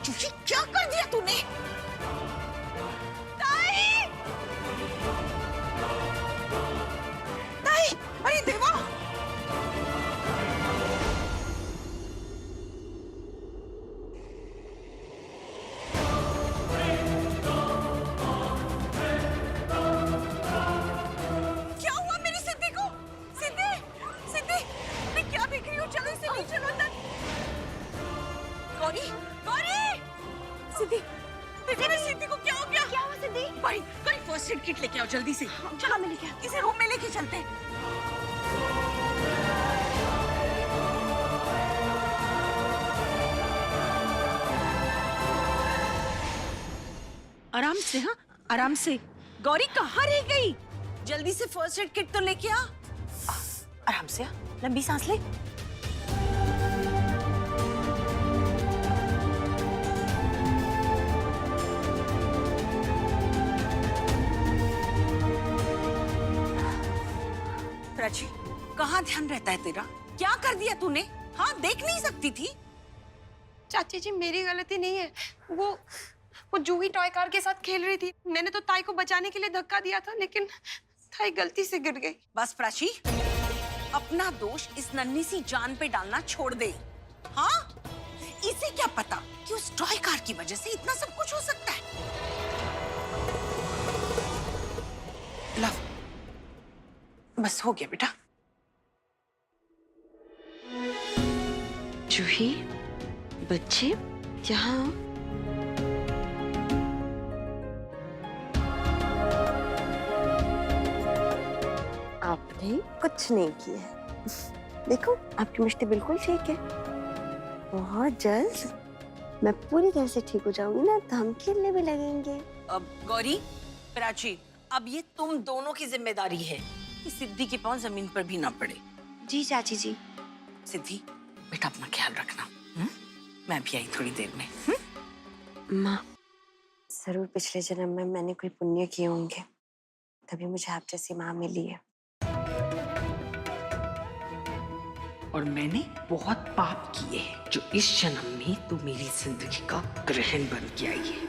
चूची, क्या कर दिया तूने? ताई! ताई! अरे देवा! क्या हुआ मेरी सिद्धि को? सिद्धि! सिद्धि! मैं क्या देख रही हूँ? चलो इसे नहीं, चलो अंदर। गौरी! गौरी! सिद्धि! मेरी सिद्धि को क्या हो गया? क्या हुआ Siddhi? Gauri! Gauri, first aid kit लेके आओ जल्दी से। चलो मैं लेके आती इसे रूम में लेके चलते हैं। आराम से, हाँ, आराम से। गौरी कहाँ रह गई? जल्दी से फर्स्ट एड किट तो लेके आ। आराम से, लंबी सांस ले। प्राची, कहाँ ध्यान रहता है तेरा? क्या कर दिया तूने? हाँ, देख नहीं सकती थी? चाची जी, मेरी गलती नहीं है। वो जूही टॉय कार के साथ खेल रही थी। मैंने तो ताई को बचाने के लिए धक्का दिया था, लेकिन ताई गलती से गिर गई। बस प्राची, अपना दोष इस नन्ही सी जान पे डालना छोड़ दे। हाँ, इसे क्या पता कि उस टॉय कार की वजह से इतना सब कुछ हो सकता है। लव, बस हो गया बेटा। जूही, बच्चे यहाँ आपने कुछ नहीं किया है। देखो, आपकी मिष्टी बिल्कुल ठीक है। बहुत जल्द मैं पूरी तरह से ठीक हो जाऊंगी ना, तो हम खेलने भी लगेंगे। अब गौरी, प्राची, अब ये तुम दोनों की जिम्मेदारी है कि सिद्धि के पांव जमीन पर भी ना पड़े। जी चाची जी। सिद्धि, बेटा अपना ख्याल रखना। मैं भी आई थोड़ी देर में। माँ, जरूर पिछले जन्म में मैंने कोई पुण्य किए होंगे, तभी मुझे आप जैसी माँ मिली है। और मैंने बहुत पाप किए हैं जो इस जन्म में तू मेरी जिंदगी का ग्रहण बन के आई है।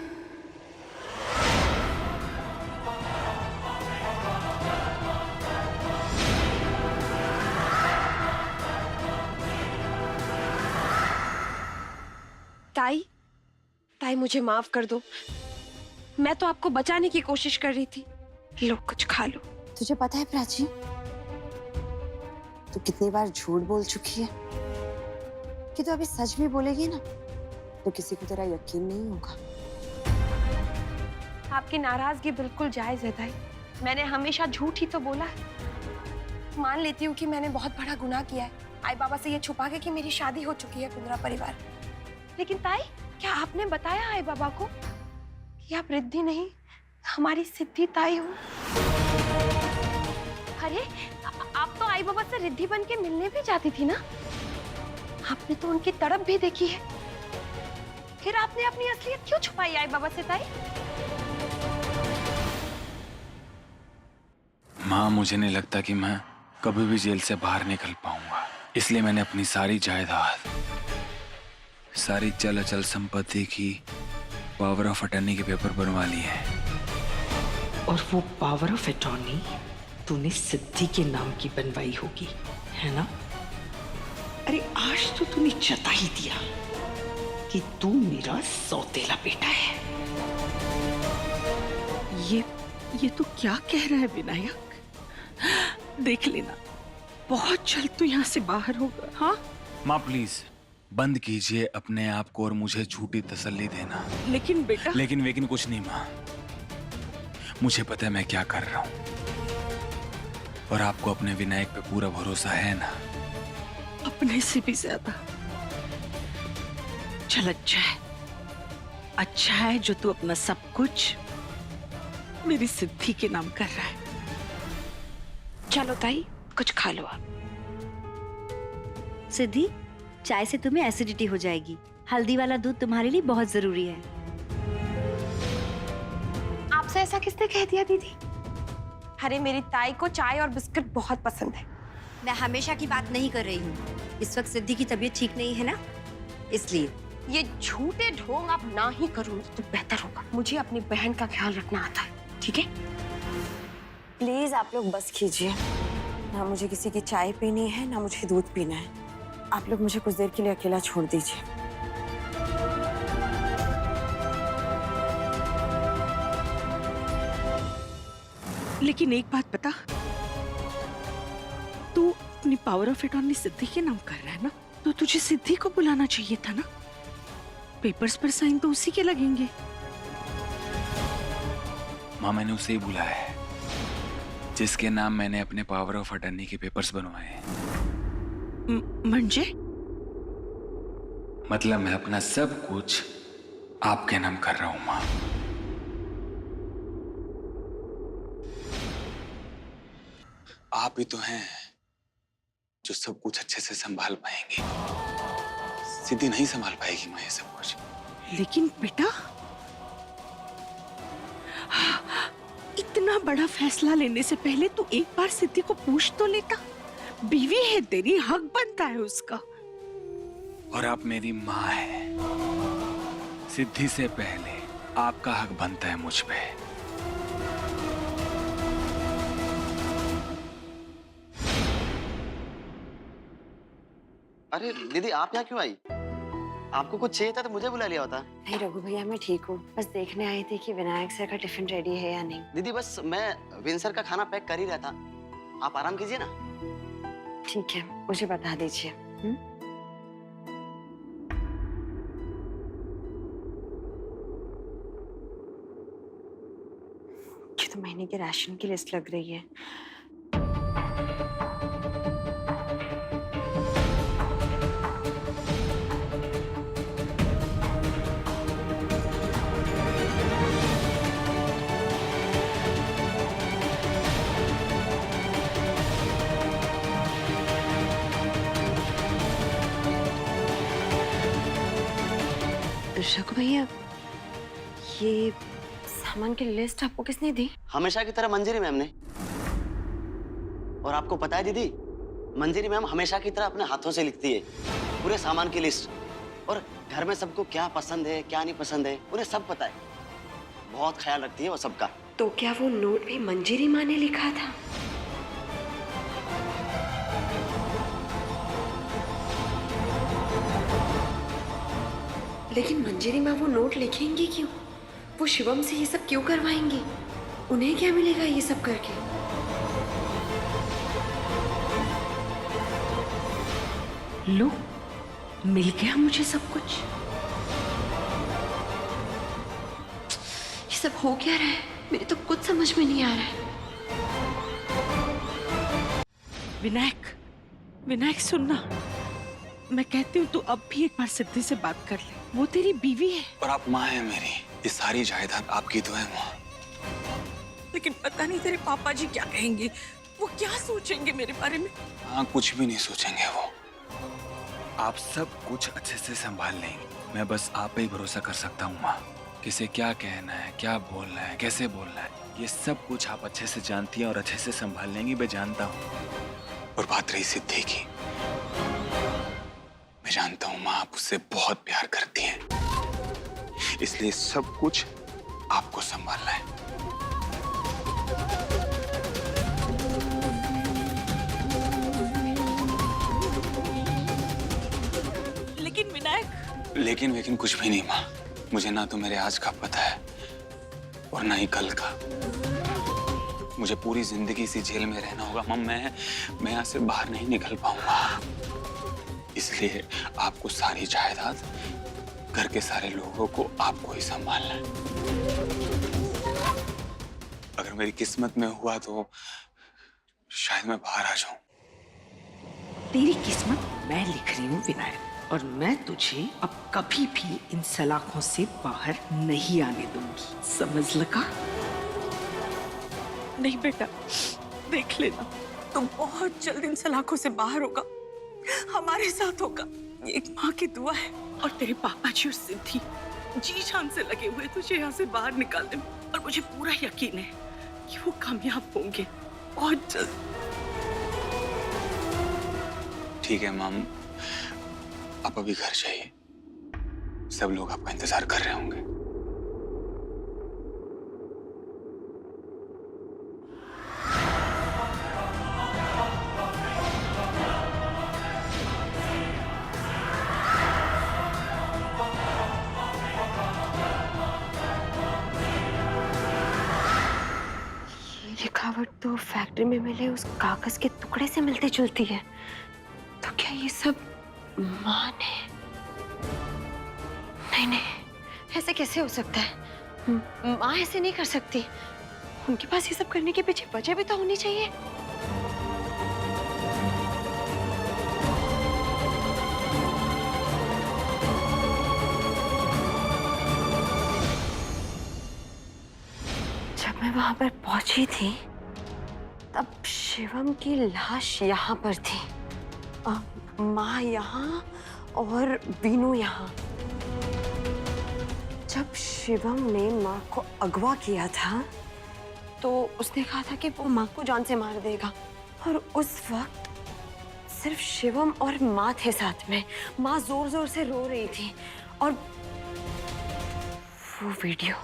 ताई मुझे माफ कर दो। मैं तो आपको बचाने की कोशिश कर रही थी। लो, कुछ खा लो। तुझे पता है प्राची, तू कितनी बार झूठ बोल चुकी है कि तू अभी सच भी बोलेगी ना तो किसी को तेरा यकीन नहीं होगा। आपकी नाराजगी बिल्कुल जायज है ताई। मैंने हमेशा झूठ ही तो बोला है। मान लेती हूँ कि मैंने बहुत बड़ा गुनाह किया है, आई बाबा से ये छुपा के कि मेरी शादी हो चुकी है पुनरा परिवार। लेकिन ताई, क्या आपने बताया आई बाबा को कि आप रिद्धि नहीं, हमारी सिद्धि ताई हो? अरे, आप तो आई बाबा से रिद्धि बन के मिलने भी जाती थी ना। आपने तो उनकी तड़प भी देखी है, फिर आपने अपनी असलियत क्यों छुपाई आई बाबा से ताई? माँ, मुझे नहीं लगता कि मैं कभी भी जेल से बाहर निकल पाऊंगा, इसलिए मैंने अपनी सारी जायदाद, सारी चल अचल संपत्ति की पावर ऑफ अटर्नी के पेपर बनवा लिए हैं। और वो पावर ऑफ अटॉर्नी तूने सिद्धि के नाम की बनवाई होगी, है ना? अरे आज तो तूने जता ही दिया कि तू मेरा सौतेला बेटा है। ये तो क्या कह रहा है विनायक? देख लेना, बहुत जल्द तू यहाँ से बाहर होगा। हाँ माँ प्लीज बंद कीजिए अपने आप को और मुझे झूठी तसल्ली देना। लेकिन बेटा, लेकिन कुछ नहीं माँ, मुझे पता है मैं क्या कर रहा हूँ और आपको अपने विनायक पे पूरा भरोसा है ना? अपने से भी ज्यादा। चल, अच्छा है जो तू अपना सब कुछ मेरी सिद्धि के नाम कर रहा है। चलो ताई, कुछ खा लो आप। सिद्धि, चाय से तुम्हें एसिडिटी हो जाएगी। हल्दी वाला दूध तुम्हारे लिए बहुत जरूरी है। आपसे ऐसा किसने कह दिया दीदी? अरे, मेरी ताई को चाय और बिस्किट बहुत पसंद है। मैं हमेशा की बात नहीं कर रही हूँ। इस वक्त सिद्धि की तबीयत ठीक नहीं है ना, इसलिए। ये झूठे ढोंग आप ना ही करूँ तो बेहतर होगा। मुझे अपनी बहन का ख्याल रखना आता है, ठीक है? प्लीज आप लोग बस कीजिए। ना मुझे किसी की चाय पीनी है, ना मुझे दूध पीना है। आप लोग मुझे कुछ देर के लिए अकेला छोड़ दीजिए। लेकिन एक बात बता, तू अपनी पावर ऑफ अटॉर्नी सिद्धि के नाम कर रहा है ना, तो तुझे सिद्धि को बुलाना चाहिए था ना। पेपर्स पर साइन तो उसी के लगेंगे। माँ, मैंने उसे ही बुलाया है जिसके नाम मैंने अपने पावर ऑफ अटर्नी के पेपर्स बनवाए हैं। म्हणजे? मतलब मैं अपना सब कुछ आपके नाम कर रहा हूं माँ। आप ही तो हैं जो सब कुछ अच्छे से संभाल पाएंगे। सिद्धि नहीं संभाल पाएगी माँ ये सब कुछ। लेकिन बेटा, इतना बड़ा फैसला लेने से पहले तू एक बार सिद्धि को पूछ तो लेता। बीवी है तेरी, हक बनता है उसका। और आप मेरी माँ है। सिद्धि से पहले आपका हक बनता है मुझ पे। अरे दीदी, आप यहाँ क्यों आई? आपको कुछ चाहिए था तो मुझे बुला लिया होता। नहीं रघु भैया, मैं ठीक हूँ। बस देखने आई थी कि विनायक सर का टिफिन रेडी है या नहीं। दीदी बस मैं विंसर का खाना पैक कर ही रहा था, आप आराम कीजिए ना। ठीक है, मुझे बता दीजिए। ये तो महीने के राशन की लिस्ट लग रही है। रघु भैया, ये सामान की लिस्ट आपको किसने दी? हमेशा की तरह मंजरी मैम ने। और आपको पता है दीदी, मंजरी मैम हमेशा की तरह अपने हाथों से लिखती है पूरे सामान की लिस्ट। और घर में सबको क्या पसंद है क्या नहीं पसंद है उन्हें सब पता है। बहुत ख्याल रखती है वो सबका। तो क्या वो नोट भी मंजरी माँ ने लिखा था? लेकिन मंजरी माँ वो नोट लिखेंगी क्यों? वो शिवम से ये सब क्यों करवाएंगी? उन्हें क्या मिलेगा ये सब करके? लो, मिल गया मुझे सब कुछ। ये सब हो क्या रहा है? मेरे तो कुछ समझ में नहीं आ रहा है। विनायक, विनायक सुनना, मैं कहती हूँ तू अब भी एक बार सिद्धि से बात कर ले। वो तेरी बीवी है। और आप माँ हैं मेरी। ये सारी जायदाद आपकी तो है माँ। लेकिन पता नहीं तेरे पापा जी क्या कहेंगे, वो क्या सोचेंगे मेरे बारे में। हाँ, कुछ भी नहीं सोचेंगे वो। आप सब कुछ अच्छे से संभाल लेंगे। मैं बस आप पे ही भरोसा कर सकता हूँ माँ। किसे क्या कहना है, क्या बोलना है, कैसे बोलना है, ये सब कुछ आप अच्छे से जानती हैं और अच्छे से संभाल लेंगी, मैं जानता हूँ। और बात रही सिद्धि की, मैं जानता हूँ माँ आप उससे बहुत प्यार करती हैं, इसलिए सब कुछ आपको संभालना है। लेकिन विनायक। लेकिन कुछ भी नहीं माँ। मुझे ना तो मेरे आज का पता है और ना ही कल का। मुझे पूरी जिंदगी इसी जेल में रहना होगा माँ। मैं यहाँ से बाहर नहीं निकल पाऊंगा। इसलिए आपको सारी जायदाद, घर के सारे लोगों को आपको ही संभालना है। अगर मेरी किस्मत में हुआ तो शायद मैं बाहर आ जाऊं। तेरी किस्मत मैं लिख रही हूँ विनायक, और मैं तुझे अब कभी भी इन सलाखों से बाहर नहीं आने दूंगी, समझ लगा? नहीं बेटा, देख लेना, तुम बहुत जल्द इन सलाखों से बाहर होगा, हमारे साथ होगा। ये एक माँ की दुआ है। और तेरे पापा जी और सिद्धि जी जान से लगे हुए तुझे यहाँ से बाहर निकालने में, और मुझे पूरा यकीन है कि वो कामयाब होंगे बहुत जल्द। ठीक है माम, आप अभी घर जाइए। सब लोग आपका इंतजार कर रहे होंगे। लिखावट तो फैक्ट्री में मिले उस कागज के टुकड़े से मिलती जुलती है। तो क्या ये सब माँ ने? नहीं नहीं, ऐसे कैसे हो सकता है? माँ ऐसे नहीं कर सकती। उनके पास ये सब करने के पीछे वजह भी तो होनी चाहिए। जब मैं वहां पर पहुंची थी तब शिवम की लाश यहाँ पर थी, माँ यहाँ और बीनू यहाँ। जब शिवम ने माँ को अगवा किया था तो उसने कहा था कि वो माँ को जान से मार देगा, और उस वक्त सिर्फ शिवम और माँ थे साथ में। माँ जोर जोर से रो रही थी, और वो वीडियो।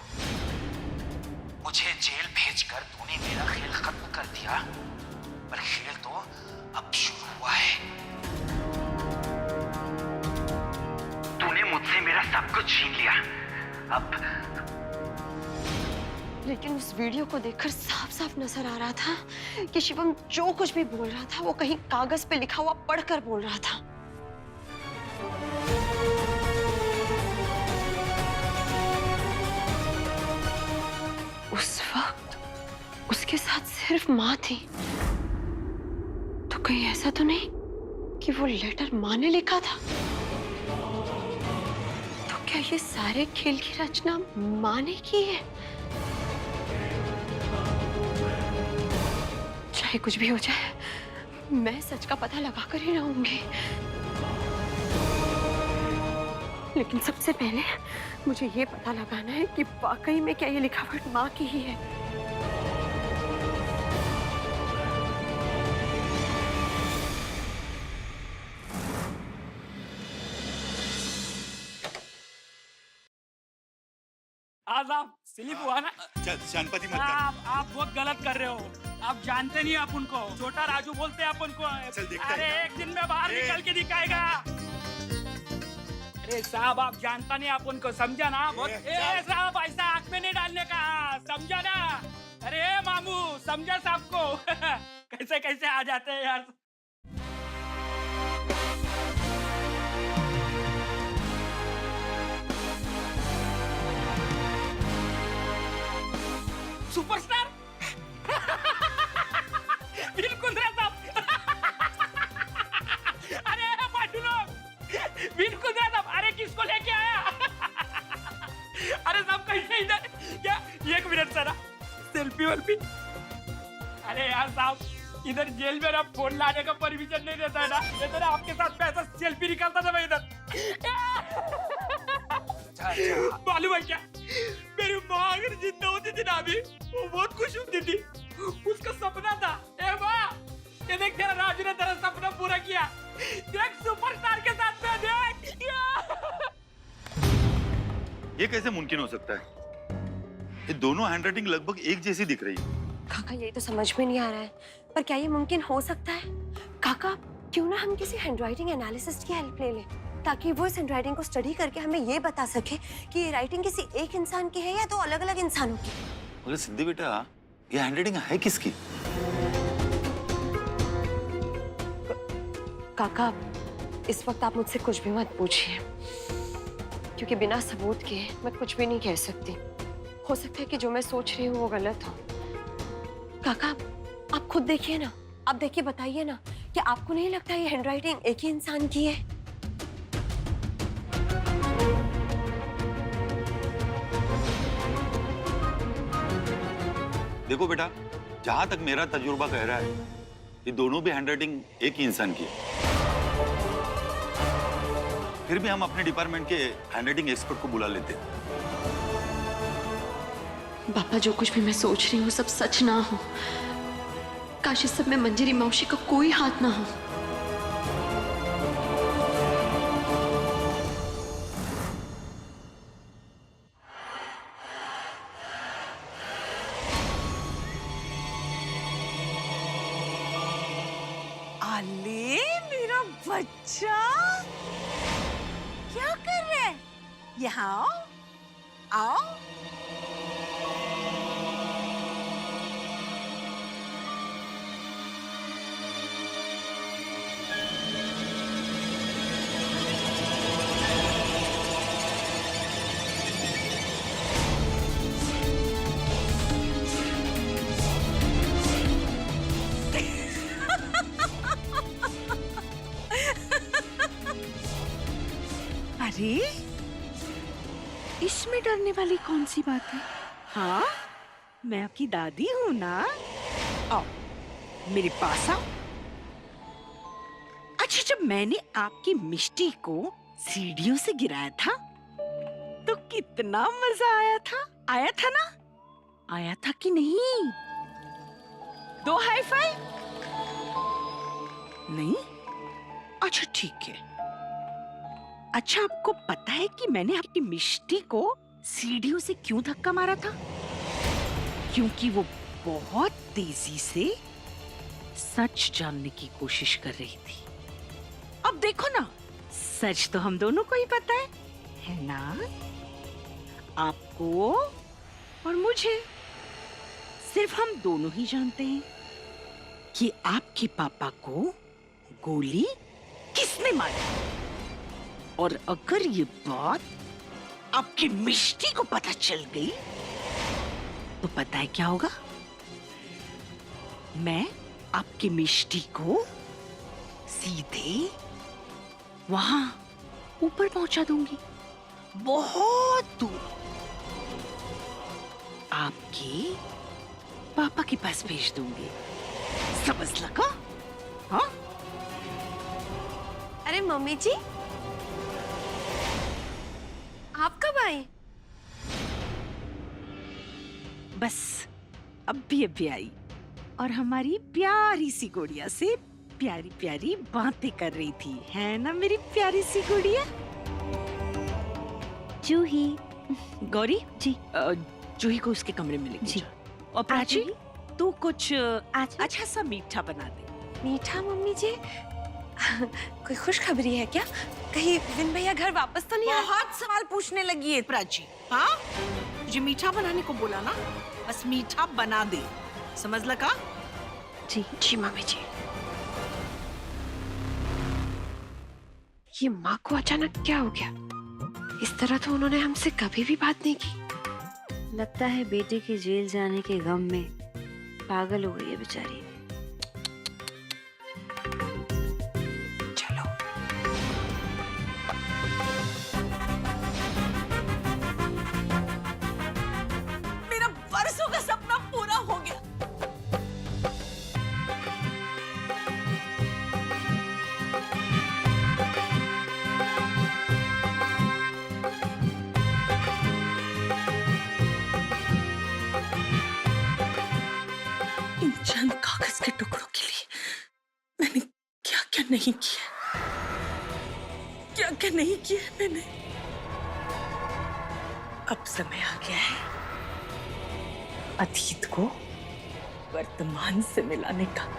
मुझे जेल भेजकर तूने मेरा खेल खत्म कर दिया, पर खेल तो अब शुरू हुआ है। तूने मुझसे मेरा सब कुछ छीन लिया। अब लेकिन उस वीडियो को देखकर साफ साफ नजर आ रहा था कि शिवम जो कुछ भी बोल रहा था वो कहीं कागज पे लिखा हुआ पढ़कर बोल रहा था। उस वक्त उसके साथ सिर्फ माँ थी, तो कहीं ऐसा तो नहीं कि वो लेटर माँ ने लिखा था? तो क्या ये सारे खेल की रचना माँ ने की है? चाहे कुछ भी हो जाए, मैं सच का पता लगा कर ही रहूंगी। लेकिन सबसे पहले मुझे ये पता लगाना है कि वाकई में क्या ये लिखावट माँ की ही है। आज आप स्लिप हुआ ना। शांति मत आप बहुत गलत कर रहे हो। आप जानते नहीं अपन को, छोटा राजू बोलते हैं अपन को। चल देखते अरे हैं। एक दिन में बाहर निकल के दिखाएगा। अरे साहब आप जानता नहीं अपन को, समझा ना? बहुत साहब ऐसा आंख में नहीं डालने का, समझा ना? अरे मामू समझा साहब को। कैसे कैसे आ जाते हैं यार। सुपरस्टार। बिल्कुल साहब। अरे पाटू लोग, बिल्कुल साहब। अरे किसको लेके आया? अरे सब कैसे इधर? क्या एक मिनट सर, सेल्फी वेल्फी। अरे यार साहब, इधर जेल में ना फोन लाने का परमिशन नहीं देता है ना, ये तो ना आपके साथ पैसा सेल्फी निकालता था मैं इधर। मालूम है क्या, मेरी माँ अगर जिंदा होती थी ना अभी, वो बहुत खुश होती थी। उसका सपना था, ए माँ, ये देख तेरा राजू ने तेरा सपना पूरा किया। देख सुपरस्टार के साथ में देख। ये कैसे मुमकिन हो सकता है? ये दोनों हैंडराइटिंग लगभग एक जैसी दिख रही है। काका यही तो समझ में नहीं आ रहा है, पर क्या ये मुमकिन हो सकता है? काका क्यों ना हम किसी हैंडराइटिंग एनालिसिस्ट की हेल्प ले लें, ताकि वो इस हैंडराइटिंग को स्टडी करके हमें ये बता सके कि ये राइटिंग किसी एक इंसान की है या दो अलग अलग इंसानों की। बोले सिद्धि बेटा, ये हैंडराइटिंग है किसकी? काका इस वक्त आप मुझसे कुछ भी मत पूछिए, क्योंकि बिना सबूत के मैं कुछ भी नहीं कह सकती। हो सकता है कि जो मैं सोच रही हूँ वो गलत हो। काका आप खुद देखिए ना, आप देखिए बताइए ना, क्या आपको नहीं लगता ये हैंडराइटिंग एक ही इंसान की है? देखो बेटा, जहां तक मेरा तजुर्बा कह रहा है, ये दोनों भी हैंडराइटिंग एक ही इंसान की है। फिर भी हम अपने डिपार्टमेंट के हैंडराइटिंग एक्सपर्ट को बुला लेते हैं। पापा जो कुछ भी मैं सोच रही हूँ सब सच ना हो। काश इस सब में मंजरी मौसी का कोई हाथ ना हो। अच्छा, क्या कर रहे हैं? यहाँ आओ, आओ। अरे, इसमें डरने वाली कौन सी बात है? हाँ, मैं आपकी दादी हूँ ना। आओ, मेरे पास आओ। अच्छा, जब मैंने आपकी मिष्टी को सीढ़ियों से गिराया था, तो कितना मजा आया था? आया था ना? आया था कि नहीं? दो हाई फाइव? नहीं? अच्छा, ठीक है। अच्छा, आपको पता है कि मैंने आपकी मिष्टी को सीढ़ियों से क्यों धक्का मारा था? क्योंकि वो बहुत तेजी से सच जानने की कोशिश कर रही थी। अब देखो ना, सच तो हम दोनों को ही पता है ना? आपको और मुझे। सिर्फ हम दोनों ही जानते हैं कि आपके पापा को गोली किसने मारी। और अगर ये बात आपकी मिष्टी को पता चल गई, तो पता है क्या होगा? मैं आपकी मिष्टी को सीधे वहां ऊपर पहुंचा दूंगी, बहुत दूर, आपके पापा के पास भेज दूंगी। समझ लगा? हाँ? अरे मम्मी जी, आप कब आए? बस अभी आई, और हमारी प्यारी सी गुड़िया से प्यारी प्यारी बातें कर रही थी, है ना मेरी प्यारी सी गुड़िया? जूही। गौरी जी। जूही को उसके कमरे में लेके जी। जा। और प्राची, तू कुछ आज अच्छा सा मीठा बना दे। मीठा मम्मी जी? कोई खुशखबरी है क्या? कहीं विन भैया घर वापस तो नहीं आए? बहुत सवाल पूछने लगी है प्राची। हाँ, तुझे मीठा बनाने को बोला ना, बस मीठा बना दे। समझ लगा? जी जी मम्मी जी। ये माँ को अचानक क्या हो गया? इस तरह तो उन्होंने हमसे कभी भी बात नहीं की। लगता है बेटे के जेल जाने के गम में पागल हो गई है बेचारी। चलो। मेरा बरसों का सपना पूरा हो गया। इन चंद कागज के टुकड़ों के लिए मैंने क्या क्या नहीं किया, क्या क्या नहीं किया मैंने। अब समय आ गया है अतीत को वर्तमान से मिलाने का।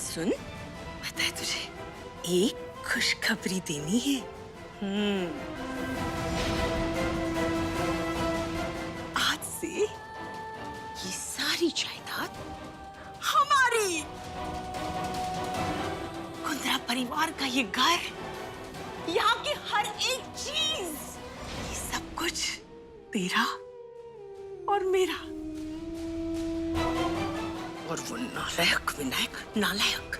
सुन, पता है तुझे एक खुशखबरी देनी है। आज से ये सारी जायदाद हमारी, कुंद्रा परिवार का ये घर, यहाँ की हर एक चीज, ये सब कुछ तेरा और मेरा। और वो नालायक विनायक, नालायक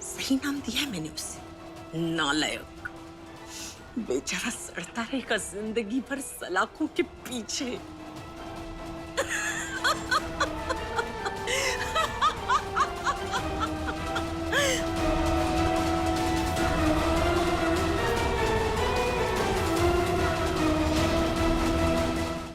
सही नाम दिया है मैंने उसे, नालायक। बेचारा सड़ता रहेगा जिंदगी भर सलाखों के पीछे।